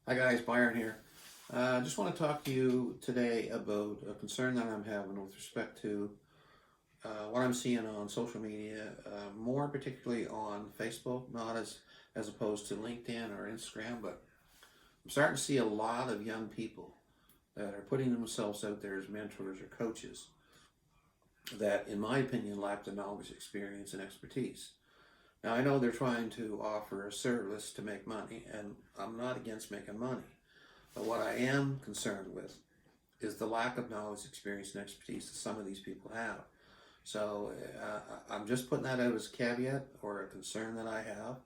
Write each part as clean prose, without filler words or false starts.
Hi guys, Byron here. I just want to talk to you today about a concern that I'm having with respect to what I'm seeing on social media, more particularly on Facebook, not as opposed to LinkedIn or Instagram, but I'm starting to see a lot of young people that are putting themselves out there as mentors or coaches that, in my opinion, lack the knowledge, experience, and expertise. Now, I know they're trying to offer a service to make money, and I'm not against making money. But what I am concerned with is the lack of knowledge, experience, and expertise that some of these people have. So I'm just putting that out as a caveat or a concern that I have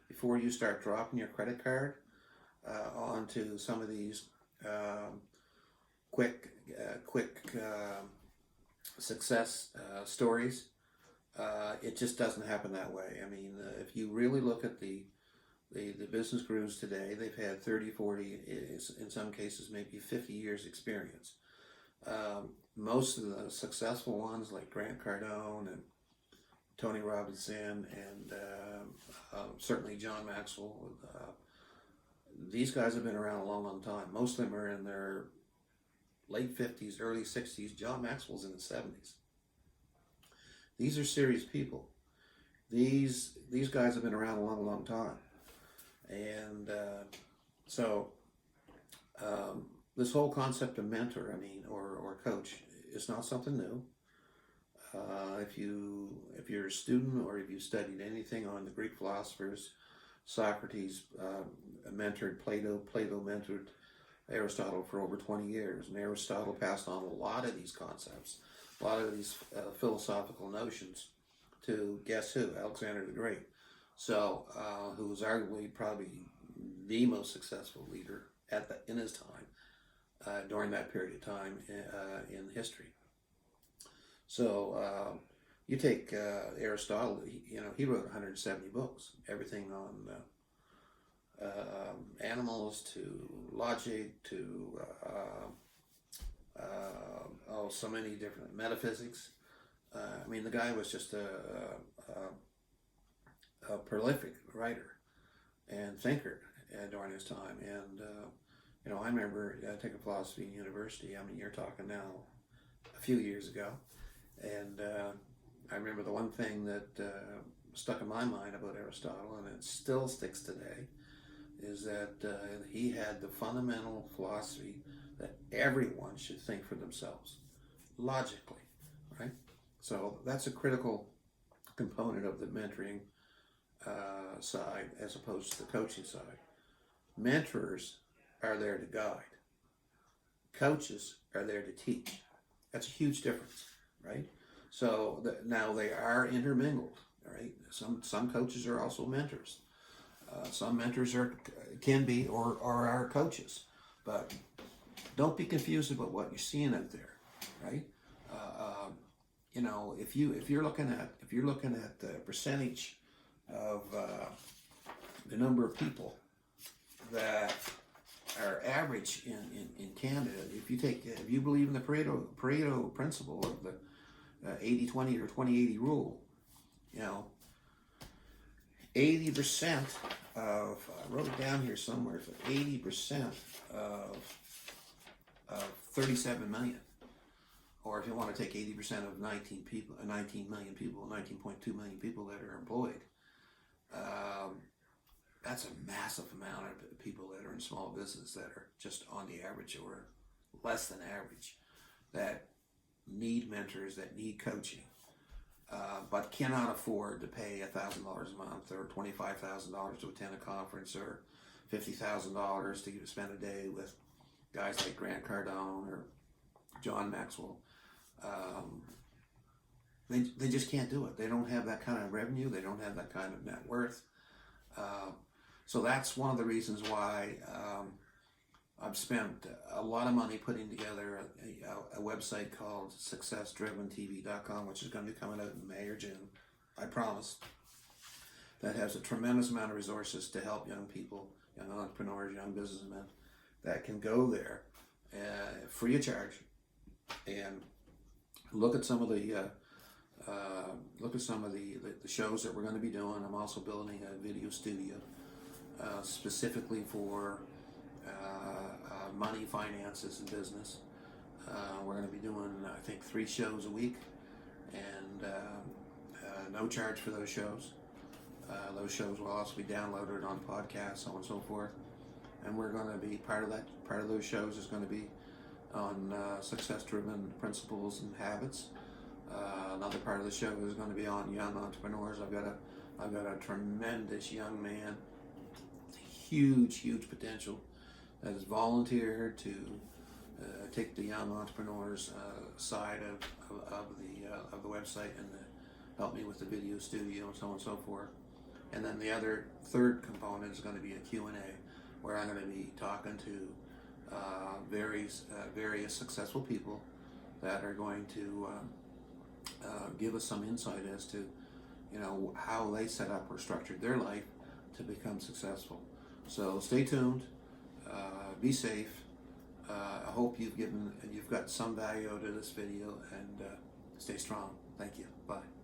before you start dropping your credit card onto some of these quick success stories. It just doesn't happen that way. I mean, if you really look at the business gurus today, they've had 30, 40, in some cases, maybe 50 years experience. Most of the successful ones like Grant Cardone and Tony Robinson and certainly John Maxwell, these guys have been around a long, long time. Most of them are in their late 50s, early 60s. John Maxwell's in the 70s. These are serious people. These guys have been around a long, long time. And so this whole concept of mentor, or coach, is not something new. If you're a student or if you've studied anything on the Greek philosophers, Socrates mentored Plato. Plato mentored Aristotle for over 20 years, and Aristotle passed on a lot of these concepts, a lot of these philosophical notions to guess who? Alexander the Great. So, who was arguably probably the most successful leader in his time during that period of time in history. So, you take Aristotle. He wrote 170 books, everything on animals to logic to so many different metaphysics. The guy was just a prolific writer and thinker during his time. And I remember taking philosophy in university. You're talking now a few years ago. And I remember the one thing that stuck in my mind about Aristotle, and it still sticks today, is that he had the fundamental philosophy that everyone should think for themselves, logically, right? So that's a critical component of the mentoring side as opposed to the coaching side. Mentors are there to guide. Coaches are there to teach. That's a huge difference, right? So now they are intermingled, right? Some coaches are also mentors. Some mentors can be or are coaches, but don't be confused about what you're seeing out there, right? If you're looking at the percentage of the number of people that are average in Canada, if you believe in the Pareto principle of the 80-20 or 20-80 rule, 80% of, I wrote it down here somewhere, so 80% of 37 million, or if you want to take 80% of 19 million people, 19.2 million people that are employed, that's a massive amount of people that are in small business that are just on the average or less than average, that need mentors, that need coaching, but cannot afford to pay $1,000 a month or $25,000 to attend a conference or $50,000 to spend a day with guys like Grant Cardone or John Maxwell. They just can't do it. They don't have that kind of revenue. They don't have that kind of net worth. So that's one of the reasons why I've spent a lot of money putting together a website called SuccessDrivenTV.com, which is going to be coming out in May or June, I promise. That has a tremendous amount of resources to help young people, young entrepreneurs, young businessmen that can go there free of charge and look at some of the shows that we're going to be doing. I'm also building a video studio specifically for money, finances, and business. We're going to be doing, I think, 3 shows a week, and no charge for those shows. Those shows will also be downloaded on podcasts, so on and so forth. And we're going to be part of those shows is going to be on success-driven principles and habits. Another part of the show is going to be on young entrepreneurs. I've got a tremendous young man, huge potential, that has volunteered to take the young entrepreneurs side of the website and help me with the video studio and so on and so forth. And then the other third component is going to be a Q&A, where I'm going to be talking to various successful people that are going to give us some insight as to, how they set up or structured their life to become successful. So stay tuned, be safe. I hope you've got some value out of this video, and stay strong. Thank you. Bye.